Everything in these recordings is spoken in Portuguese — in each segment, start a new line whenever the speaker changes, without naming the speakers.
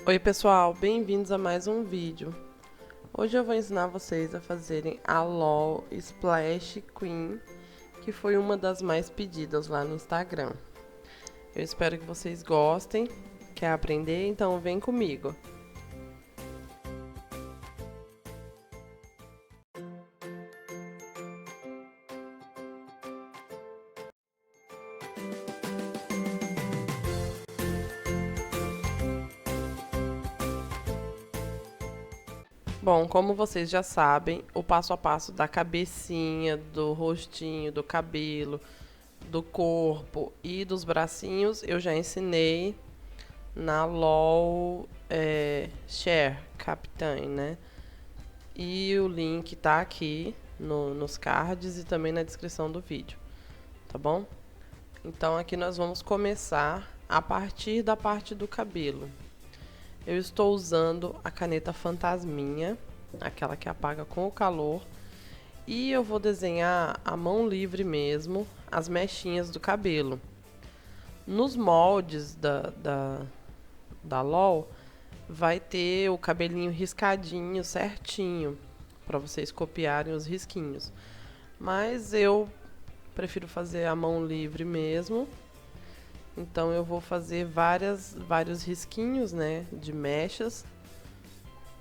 Oi pessoal, bem-vindos a mais um vídeo. Hoje eu vou ensinar vocês a fazerem a LOL Splash Queen, que foi uma das mais pedidas lá no Instagram. Eu espero que vocês gostem. Quer aprender? Então vem comigo. Bom, como vocês já sabem, o passo a passo da cabecinha, do rostinho, do cabelo, do corpo e dos bracinhos eu já ensinei na LOL Share Captain, né? E o link tá aqui nos cards e também na descrição do vídeo, tá bom? Então aqui nós vamos começar a partir da parte do cabelo. Eu estou usando a caneta Fantasminha, aquela que apaga com o calor. E eu vou desenhar à mão livre mesmo as mechinhas do cabelo. Nos moldes da LOL, vai ter o cabelinho riscadinho certinho, para vocês copiarem os risquinhos. Mas eu prefiro fazer à mão livre mesmo. Então eu vou fazer vários risquinhos, né, de mechas,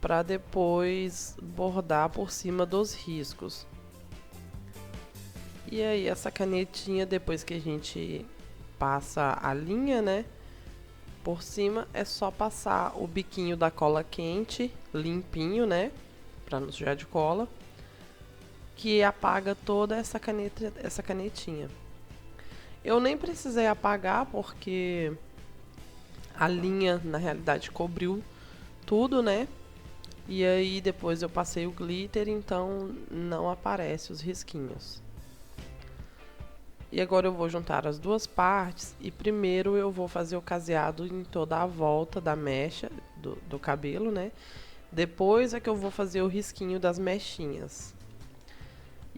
para depois bordar por cima dos riscos. E aí essa canetinha, depois que a gente passa a linha, né, por cima, é só passar o biquinho da cola quente, limpinho, né, para não sujar de cola, que apaga toda essa canetinha. Eu nem precisei apagar porque a linha, na realidade, cobriu tudo, né? E aí depois eu passei o glitter, então não aparece os risquinhos. E agora eu vou juntar as duas partes e primeiro eu vou fazer o caseado em toda a volta da mecha do cabelo, né? Depois é que eu vou fazer o risquinho das mechinhas.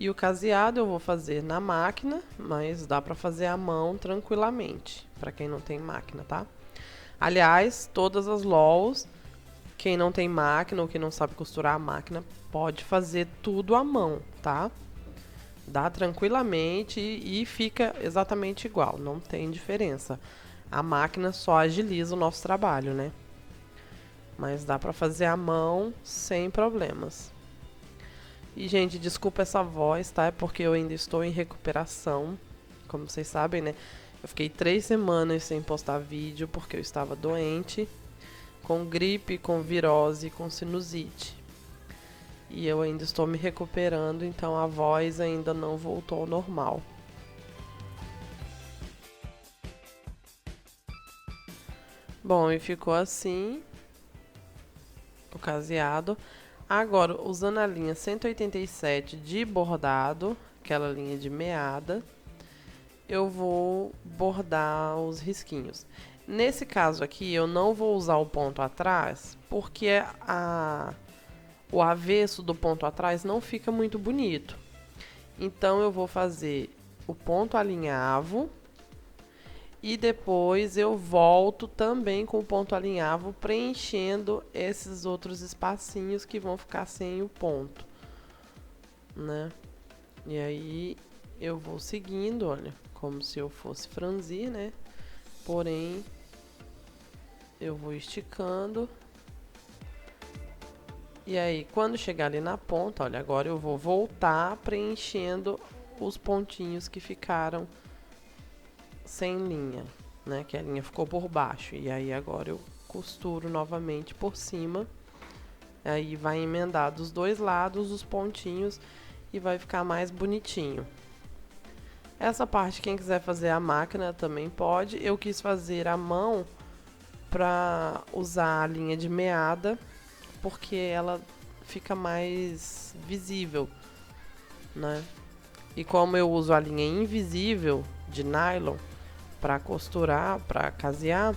E o caseado eu vou fazer na máquina, mas dá pra fazer à mão tranquilamente, pra quem não tem máquina, tá? Aliás, todas as LOLs, quem não tem máquina ou quem não sabe costurar a máquina, pode fazer tudo à mão, tá? Dá tranquilamente e fica exatamente igual, não tem diferença. A máquina só agiliza o nosso trabalho, né? Mas dá pra fazer à mão sem problemas. E, gente, desculpa essa voz, tá? É porque eu ainda estou em recuperação. Como vocês sabem, né? Eu fiquei 3 semanas sem postar vídeo porque eu estava doente. Com gripe, com virose, com sinusite. E eu ainda estou me recuperando, então a voz ainda não voltou ao normal. Bom, e ficou assim o caseado. Agora, usando a linha 187 de bordado, aquela linha de meada, eu vou bordar os risquinhos. Nesse caso aqui, eu não vou usar o ponto atrás, porque o avesso do ponto atrás não fica muito bonito. Então, eu vou fazer o ponto alinhavo e depois eu volto também com o ponto alinhavo, preenchendo esses outros espacinhos que vão ficar sem o ponto, né? E aí eu vou seguindo, olha, como se eu fosse franzir, né? Porém, eu vou esticando. E aí, quando chegar ali na ponta, olha, agora eu vou voltar preenchendo os pontinhos que ficaram sem linha, né? Que a linha ficou por baixo. E aí agora eu costuro novamente por cima. Aí vai emendar dos dois lados os pontinhos e vai ficar mais bonitinho. Essa parte, quem quiser fazer a máquina também pode. Eu quis fazer à mão para usar a linha de meada, porque ela fica mais visível, né? E como eu uso a linha invisível de nylon para costurar, para casear,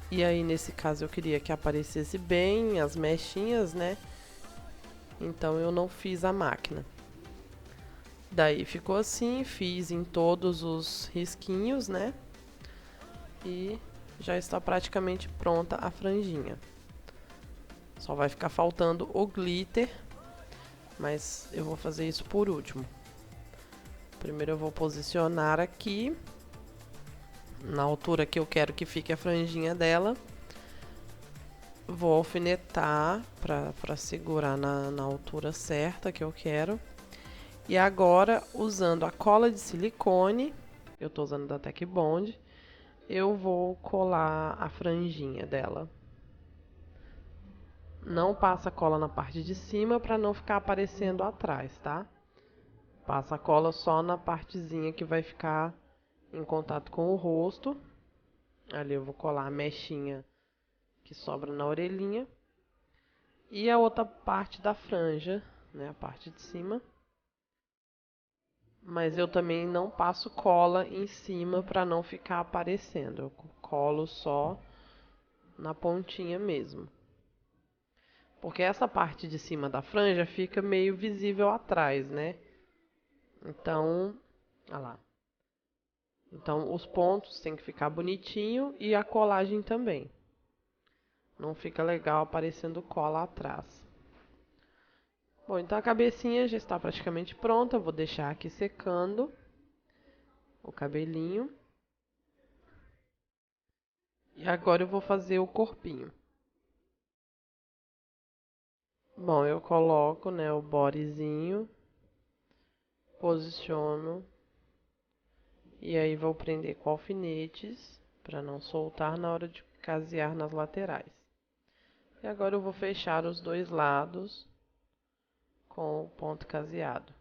e aí nesse caso eu queria que aparecesse bem as mechinhas, né? Então eu não fiz a máquina. Daí ficou assim, fiz em todos os risquinhos, né? E já está praticamente pronta a franjinha. Só vai ficar faltando o glitter, mas eu vou fazer isso por último. Primeiro eu vou posicionar aqui, na altura que eu quero que fique a franjinha dela. Vou alfinetar para segurar na altura certa que eu quero. E agora, usando a cola de silicone, eu tô usando da Tech Bond, eu vou colar a franjinha dela. Não passa cola na parte de cima para não ficar aparecendo atrás, tá? Passa a cola só na partezinha que vai ficar em contato com o rosto. Ali eu vou colar a mechinha que sobra na orelhinha. E a outra parte da franja, né, a parte de cima. Mas eu também não passo cola em cima para não ficar aparecendo. Eu colo só na pontinha mesmo. Porque essa parte de cima da franja fica meio visível atrás, né? Então, olha lá. Então, os pontos tem que ficar bonitinho e a colagem também. Não fica legal aparecendo cola atrás. Bom, então a cabecinha já está praticamente pronta. Vou deixar aqui secando o cabelinho. E agora eu vou fazer o corpinho. Bom, eu coloco, né, o bodyzinho, posiciono e aí vou prender com alfinetes para não soltar na hora de casear nas laterais. E agora eu vou fechar os dois lados com o ponto caseado.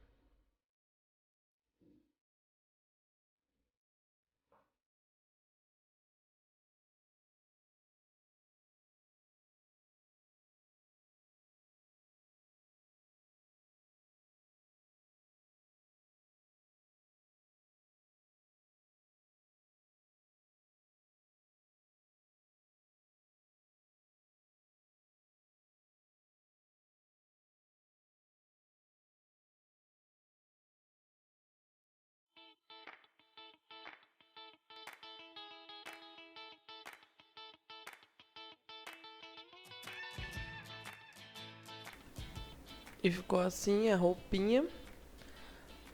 E ficou assim a roupinha.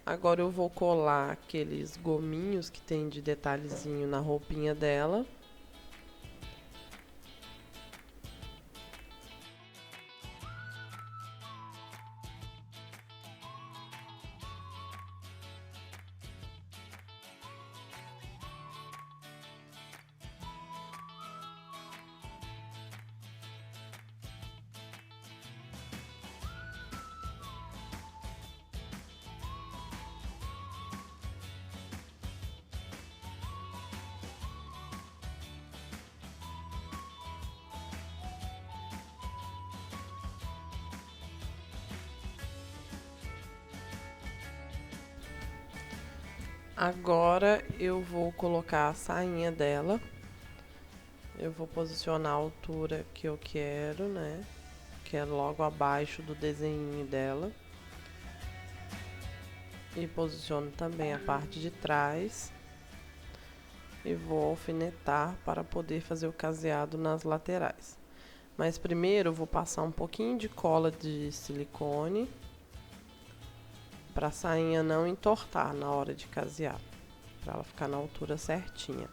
Agora eu vou colar aqueles gominhos que tem de detalhezinho na roupinha dela. Agora eu vou colocar a sainha dela. Eu vou posicionar a altura que eu quero, né? Que é logo abaixo do desenho dela. E posiciono também a parte de trás. E vou alfinetar para poder fazer o caseado nas laterais. Mas primeiro eu vou passar um pouquinho de cola de silicone para a sainha não entortar na hora de casear, para ela ficar na altura certinha.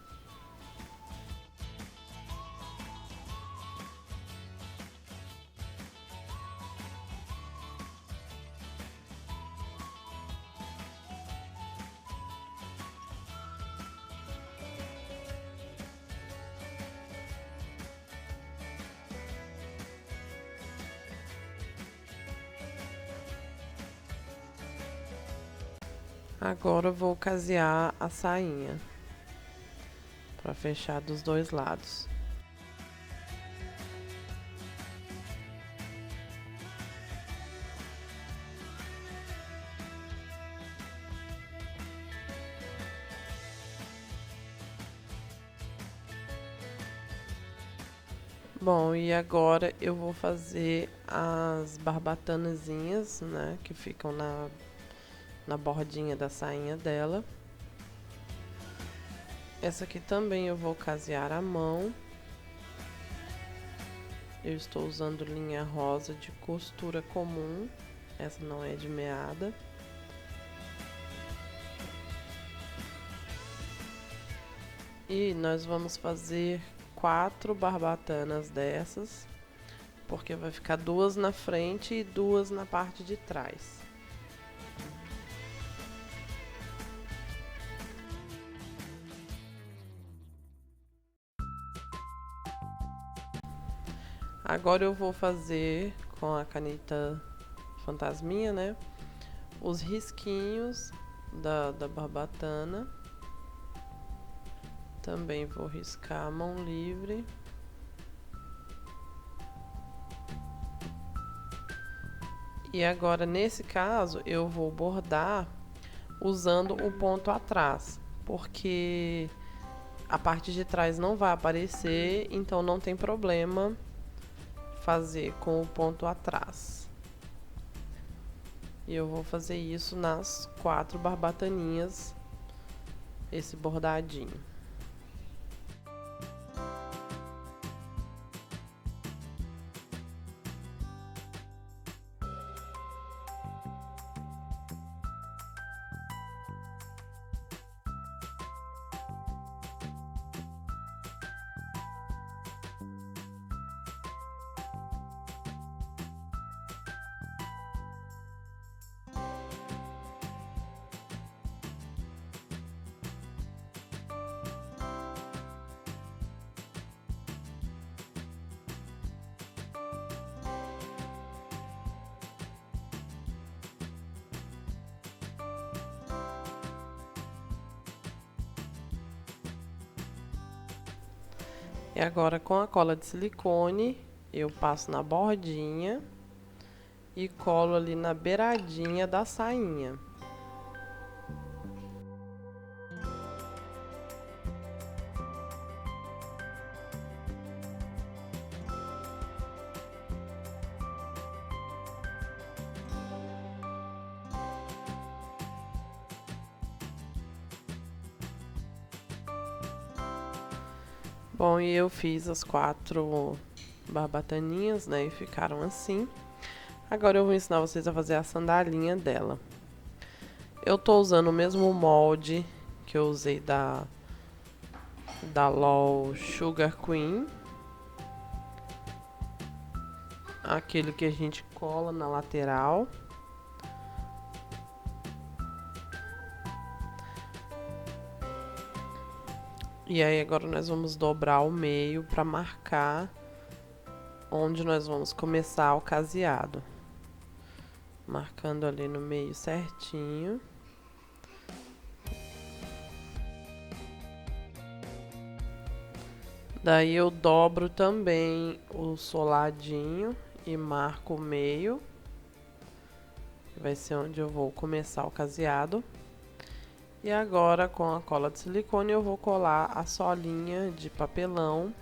Agora eu vou casear a sainha para fechar dos dois lados. Bom, e agora eu vou fazer as barbatanazinhas, né, que ficam na bordinha da sainha dela. Essa aqui também eu vou casear à mão. Eu estou usando linha rosa de costura comum. Essa não é de meada. E nós vamos fazer 4 barbatanas dessas, porque vai ficar 2 na frente e 2 na parte de trás. Agora eu vou fazer com a caneta fantasminha, né, os risquinhos da barbatana. Também vou riscar a mão livre. E agora, nesse caso, eu vou bordar usando o ponto atrás, porque a parte de trás não vai aparecer, então não tem problema fazer com o ponto atrás. E eu vou fazer isso nas 4 barbataninhas, esse bordadinho. E agora, com a cola de silicone, eu passo na bordinha e colo ali na beiradinha da sainha. Bom, e eu fiz as 4 barbataninhas, né, e ficaram assim. Agora eu vou ensinar vocês a fazer a sandalinha dela. Eu tô usando o mesmo molde que eu usei da LOL Sugar Queen. Aquele que a gente cola na lateral. E aí agora nós vamos dobrar o meio para marcar onde nós vamos começar o caseado. Marcando ali no meio certinho. Daí eu dobro também o soladinho e marco o meio. Vai ser onde eu vou começar o caseado. E agora, com a cola de silicone, eu vou colar a solinha de papelão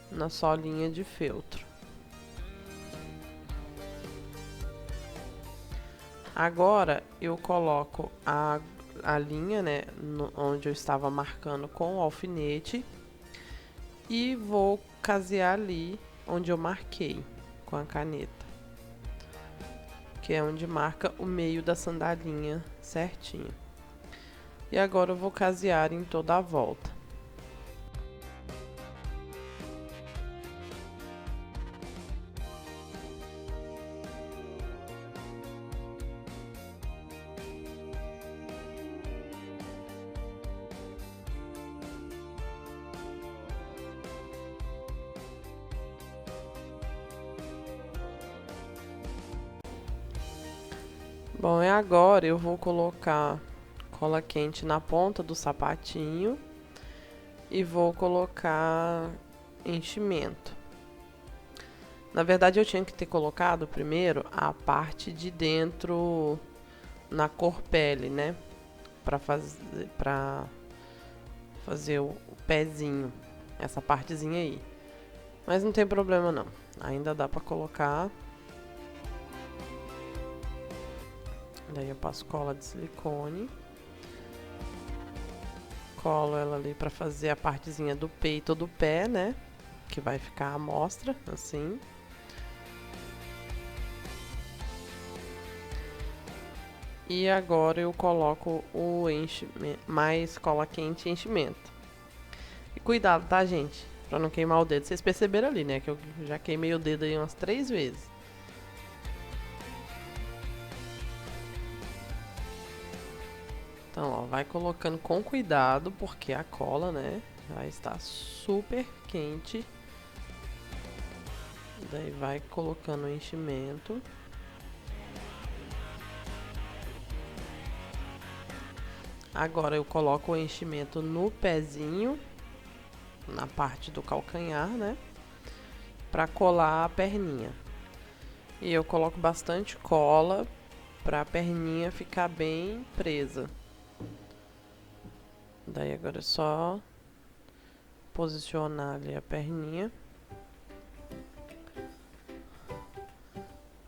na solinha de feltro. Agora, eu coloco a linha, né, onde eu estava marcando com o alfinete e vou casear ali onde eu marquei com a caneta, que é onde marca o meio da sandalinha certinho. E agora eu vou casear em toda a volta. Bom, e agora eu vou colocar cola quente na ponta do sapatinho e vou colocar enchimento. Na verdade, eu tinha que ter colocado primeiro a parte de dentro na cor pele, né? Pra fazer o pezinho, essa partezinha aí. Mas não tem problema não, ainda dá pra colocar. Daí eu passo cola de silicone. colo ela ali pra fazer a partezinha do peito do pé, né? Que vai ficar à mostra, assim. E agora eu coloco o enchimento, mais cola quente e enchimento. E cuidado, tá, gente? Pra não queimar o dedo. Vocês perceberam ali, né? Que eu já queimei o dedo aí umas 3 vezes. Então, ó, vai colocando com cuidado, porque a cola, né, já está super quente. Daí vai colocando o enchimento. Agora eu coloco o enchimento no pezinho, na parte do calcanhar, né, pra colar a perninha. E eu coloco bastante cola pra perninha ficar bem presa. Daí agora é só posicionar ali a perninha.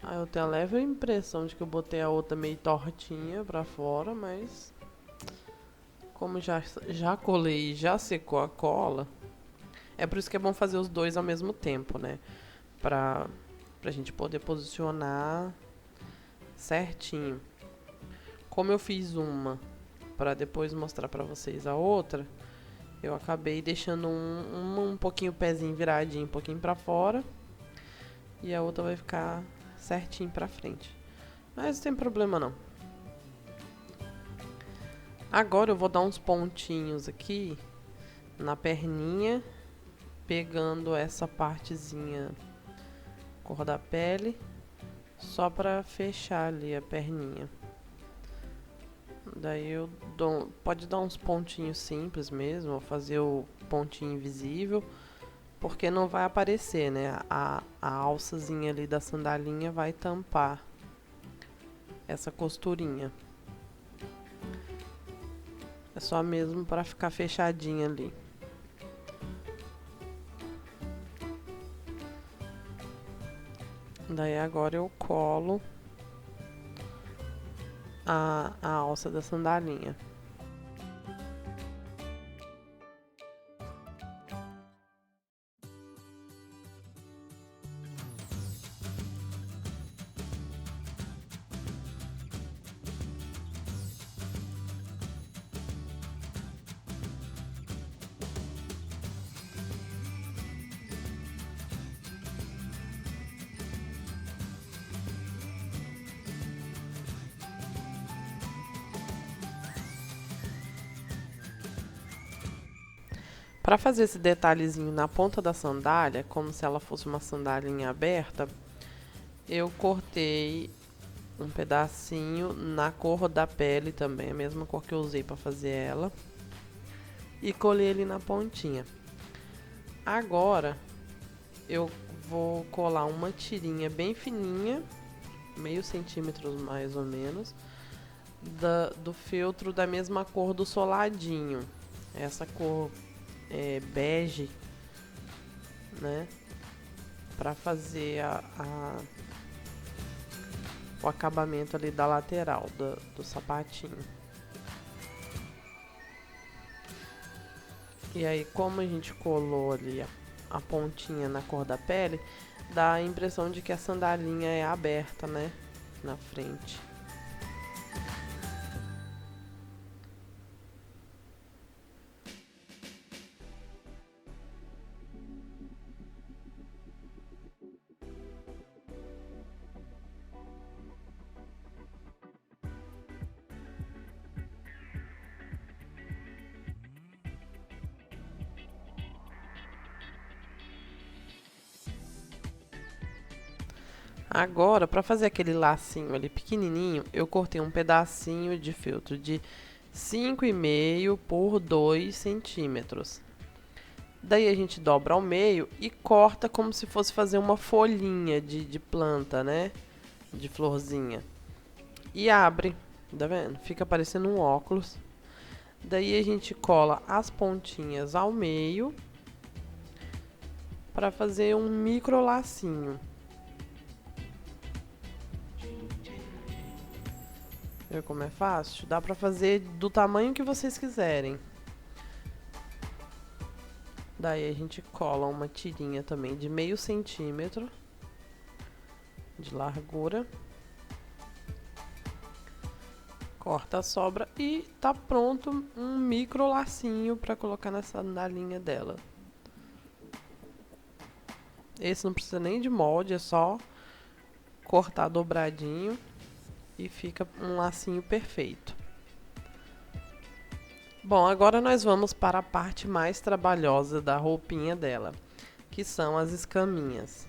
Aí eu tenho a leve impressão de que eu botei a outra meio tortinha pra fora, mas como já colei e já secou a cola, é por isso que é bom fazer os dois ao mesmo tempo, né? Pra gente poder posicionar certinho. Como eu fiz uma pra depois mostrar pra vocês a outra, eu acabei deixando um pouquinho o pezinho viradinho, um pouquinho pra fora, e a outra vai ficar certinho pra frente. Mas não tem problema não. Agora eu vou dar uns pontinhos aqui na perninha, pegando essa partezinha cor da pele, só pra fechar ali a perninha. Daí eu pode dar uns pontinhos simples mesmo, ou fazer o pontinho invisível, porque não vai aparecer, né? A alçazinha ali da sandalinha vai tampar essa costurinha. É só mesmo para ficar fechadinha ali. Daí agora eu colo a alça da sandalinha. Para fazer esse detalhezinho na ponta da sandália, como se ela fosse uma sandália aberta, eu cortei um pedacinho na cor da pele também, a mesma cor que eu usei para fazer ela, e colei ele na pontinha. Agora eu vou colar uma tirinha bem fininha, meio centímetro mais ou menos, do feltro da mesma cor do soladinho. Essa cor bege, né? Pra fazer o acabamento ali da lateral do sapatinho. E aí, como a gente colou ali a pontinha na cor da pele, dá a impressão de que a sandalinha é aberta, né? Na frente. Agora, para fazer aquele lacinho ali pequenininho, eu cortei um pedacinho de feltro de 5,5 por 2 centímetros. Daí a gente dobra ao meio e corta como se fosse fazer uma folhinha de planta, né? De florzinha. E abre, tá vendo? Fica parecendo um óculos. Daí a gente cola as pontinhas ao meio para fazer um micro lacinho. Viu como é fácil? Dá pra fazer do tamanho que vocês quiserem. Daí a gente cola uma tirinha também de meio centímetro de largura. Corta a sobra e tá pronto um micro lacinho para colocar na sandalinha dela. Esse não precisa nem de molde, é só cortar dobradinho e fica um lacinho perfeito. Bom, agora nós vamos para a parte mais trabalhosa da roupinha dela, que são as escaminhas.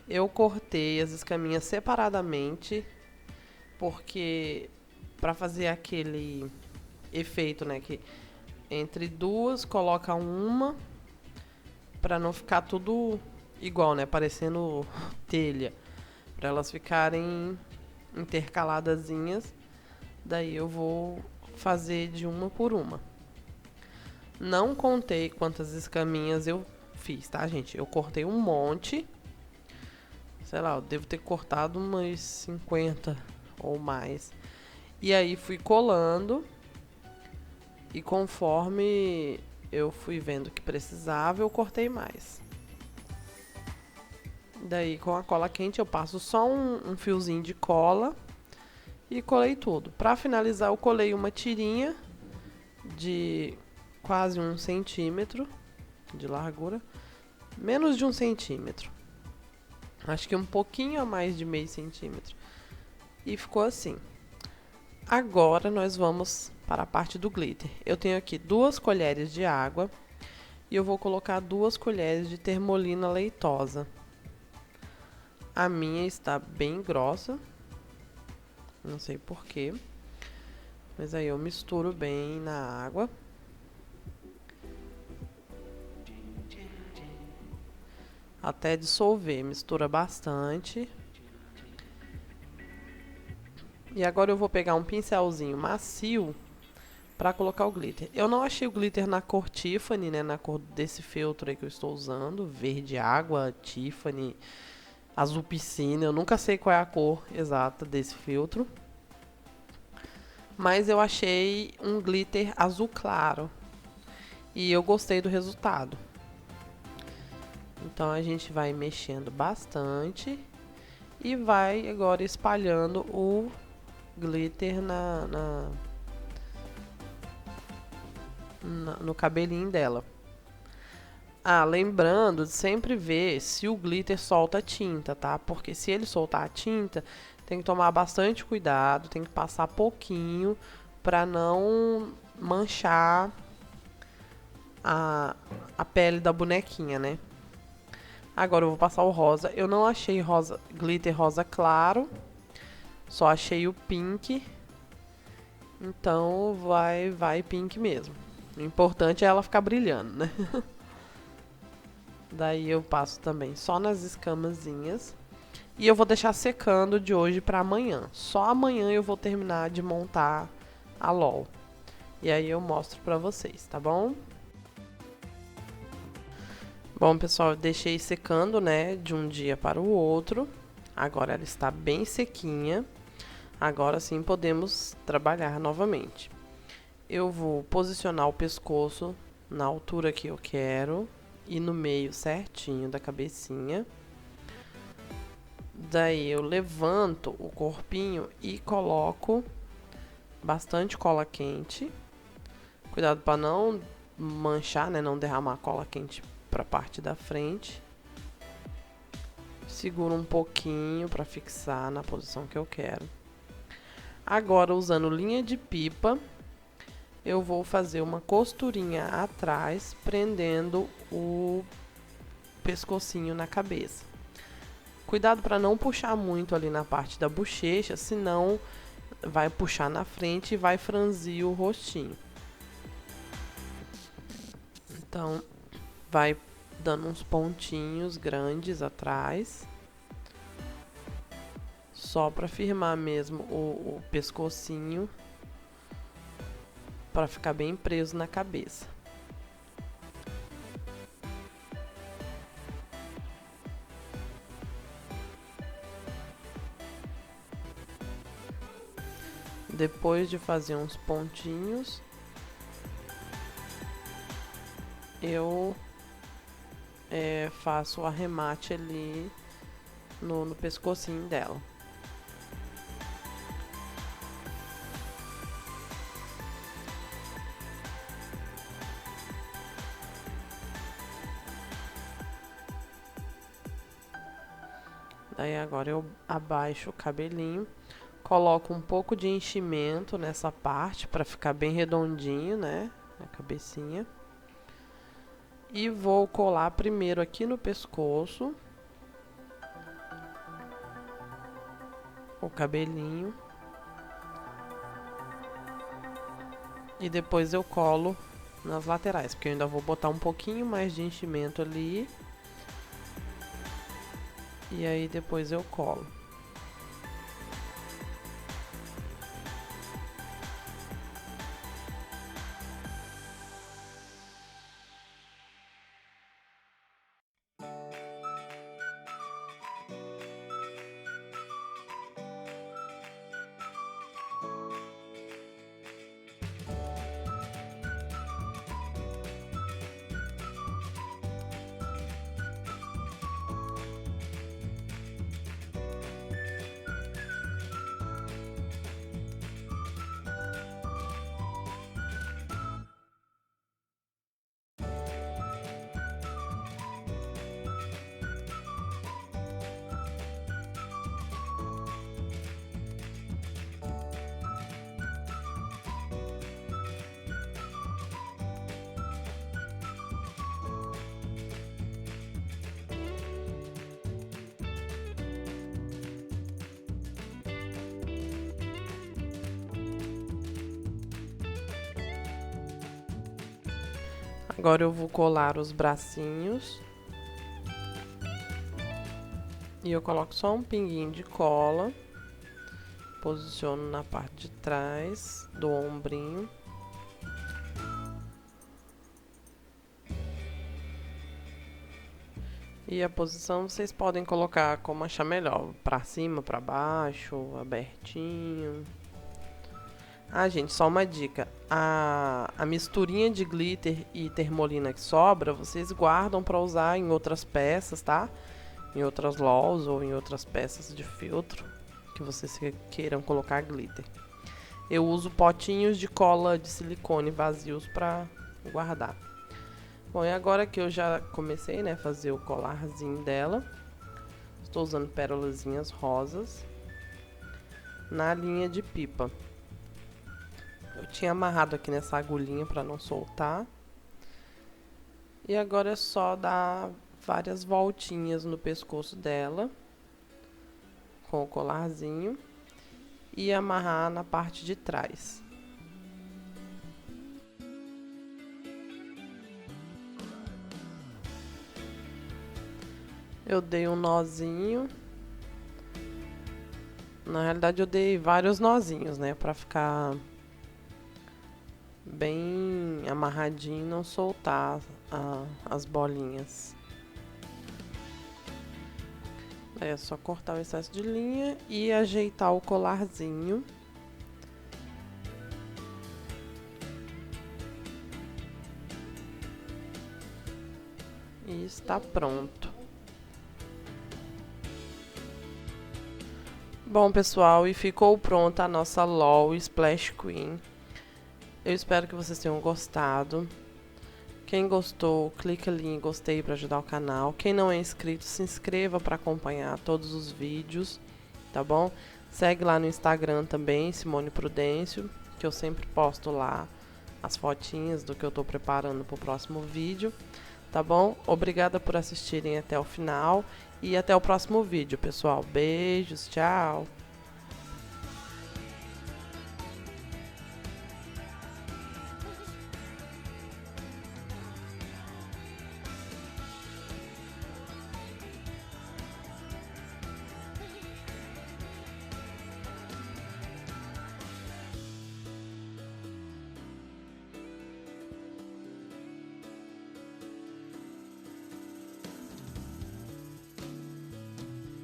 Eu cortei as escaminhas separadamente, porque para fazer aquele efeito, né, que entre duas coloca uma, para não ficar tudo igual, né, parecendo telha, para elas ficarem intercaladazinhas. Daí eu vou fazer de uma por uma. Não contei quantas escaminhas eu fiz, tá, gente? Eu cortei um monte. Sei lá, eu devo ter cortado umas 50 ou mais. E aí fui colando. E conforme eu fui vendo que precisava, eu cortei mais. Daí com a cola quente eu passo só um fiozinho de cola e colei tudo. Para finalizar, eu colei uma tirinha de quase 1 centímetro de largura, menos de 1 centímetro, acho que um pouquinho a mais de meio centímetro, e ficou assim. Agora nós vamos para a parte do glitter. Eu tenho aqui 2 colheres de água e eu vou colocar 2 colheres de termolina leitosa. A minha está bem grossa, não sei porquê, mas aí eu misturo bem na água. Até dissolver, mistura bastante. E agora eu vou pegar um pincelzinho macio para colocar o glitter. Eu não achei o glitter na cor Tiffany, né, na cor desse feltro aí que eu estou usando, verde água, Tiffany, azul piscina. Eu nunca sei qual é a cor exata desse feltro. Mas eu achei um glitter azul claro e eu gostei do resultado. Então a gente vai mexendo bastante e vai agora espalhando o glitter no cabelinho dela. Ah, lembrando de sempre ver se o glitter solta tinta, tá? Porque se ele soltar a tinta, tem que tomar bastante cuidado, tem que passar pouquinho para não manchar a pele da bonequinha, né? Agora eu vou passar o rosa. Eu não achei rosa, glitter rosa claro, só achei o pink. Então vai pink mesmo. O importante é ela ficar brilhando, né? Daí eu passo também só nas escamazinhas. E eu vou deixar secando de hoje para amanhã. Só amanhã eu vou terminar de montar a LOL. E aí eu mostro pra vocês, tá bom? Bom, pessoal, eu deixei secando, né, de um dia para o outro. Agora ela está bem sequinha. Agora sim podemos trabalhar novamente. Eu vou posicionar o pescoço na altura que eu quero e no meio certinho da cabecinha. Daí eu levanto o corpinho e coloco bastante cola quente. Cuidado para não manchar, né, não derramar cola quente para a parte da frente. Seguro um pouquinho para fixar na posição que eu quero. Agora, usando linha de pipa, eu vou fazer uma costurinha atrás, prendendo o pescocinho na cabeça. Cuidado para não puxar muito ali na parte da bochecha, senão vai puxar na frente e vai franzir o rostinho. Então, vai dando uns pontinhos grandes atrás, só para firmar mesmo o pescocinho, para ficar bem preso na cabeça. Depois de fazer uns pontinhos, eu faço o arremate ali no pescocinho dela. Daí agora eu abaixo o cabelinho, coloco um pouco de enchimento nessa parte para ficar bem redondinho, né, a cabecinha. E vou colar primeiro aqui no pescoço o cabelinho. E depois eu colo nas laterais, porque eu ainda vou botar um pouquinho mais de enchimento ali. E aí depois eu colo. Agora eu vou colar os bracinhos. E eu coloco só um pinguinho de cola. Posiciono na parte de trás do ombrinho. E a posição vocês podem colocar como achar melhor, pra cima, pra baixo, abertinho. Ah, gente, só uma dica. A misturinha de glitter e termolina que sobra, vocês guardam pra usar em outras peças, tá? Em outras LOLs ou em outras peças de filtro que vocês queiram colocar glitter. Eu uso potinhos de cola de silicone vazios pra guardar. Bom, e agora que eu já comecei, né, fazer o colarzinho dela, estou usando pérolazinhas rosas na linha de pipa. Eu tinha amarrado aqui nessa agulhinha para não soltar. E agora é só dar várias voltinhas no pescoço dela com o colarzinho e amarrar na parte de trás. Eu dei um nozinho. Na realidade eu dei vários nozinhos, né, pra ficar bem amarradinho e não soltar as bolinhas. Aí é só cortar o excesso de linha e ajeitar o colarzinho. E está pronto. Bom, pessoal, e ficou pronta a nossa LOL Splash Queen. Eu espero que vocês tenham gostado. Quem gostou, clica ali em gostei para ajudar o canal. Quem não é inscrito, se inscreva para acompanhar todos os vídeos, tá bom? Segue lá no Instagram também, Simone Prudêncio, que eu sempre posto lá as fotinhas do que eu tô preparando pro próximo vídeo, tá bom? Obrigada por assistirem até o final e até o próximo vídeo, pessoal. Beijos, tchau!